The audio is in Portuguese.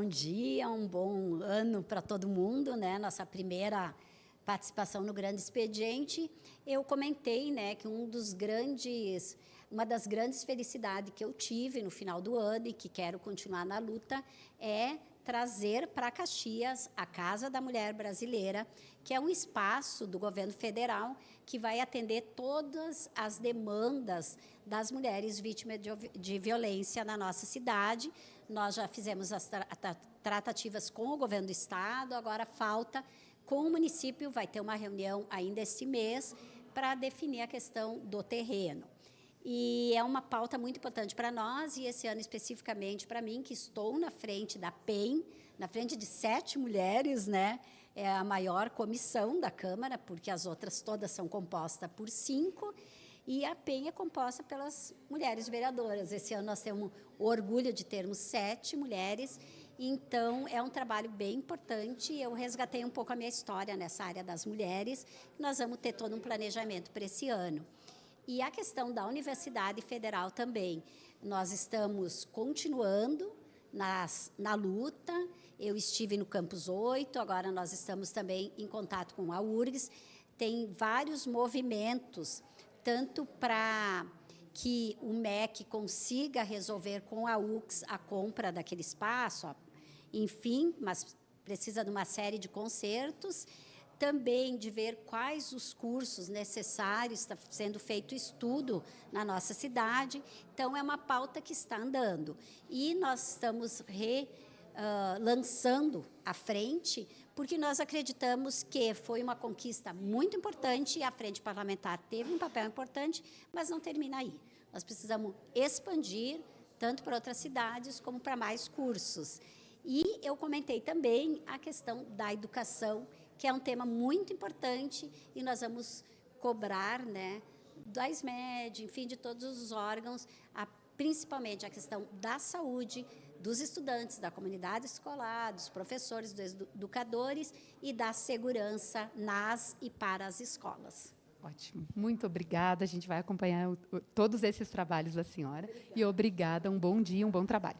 dia, um bom ano para todo mundo, né? Nossa primeira participação no Grande Expediente. Eu comentei, né, que uma das grandes felicidades que eu tive no final do ano e que quero continuar na luta é trazer para Caxias a Casa da Mulher Brasileira, que é um espaço do governo federal que vai atender todas as demandas das mulheres vítimas de violência na nossa cidade. Nós já fizemos as tratativas com o governo do estado, agora falta com o município, vai ter uma reunião ainda este mês para definir a questão do terreno. E é uma pauta muito importante para nós, e esse ano especificamente para mim, que estou na frente da PEN, na frente de 7 mulheres, né? É a maior comissão da Câmara, porque as outras todas são compostas por 5, e a PEN é composta pelas mulheres vereadoras. Esse ano nós temos o orgulho de termos 7 mulheres, então é um trabalho bem importante. Eu resgatei um pouco a minha história nessa área das mulheres, nós vamos ter todo um planejamento para esse ano. E a questão da Universidade Federal também, nós estamos continuando na luta. Eu estive no Campus 8, agora nós estamos também em contato com a URGS. Tem vários movimentos, tanto para que o MEC consiga resolver com a UX a compra daquele espaço, enfim, mas precisa de uma série de concertos, também de ver quais os cursos necessários, está sendo feito estudo na nossa cidade. Então, é uma pauta que está andando. E nós estamos lançando à frente, porque nós acreditamos que foi uma conquista muito importante, e a Frente Parlamentar teve um papel importante, mas não termina aí. Nós precisamos expandir, tanto para outras cidades, como para mais cursos. E eu comentei também a questão da educação, que é um tema muito importante, e nós vamos cobrar, né, da SMED, enfim, de todos os órgãos, principalmente a questão da saúde, dos estudantes, da comunidade escolar, dos professores, dos educadores e da segurança nas e para as escolas. Ótimo, muito obrigada. A gente vai acompanhar todos esses trabalhos da senhora. Obrigada. E obrigada, um bom dia, um bom trabalho.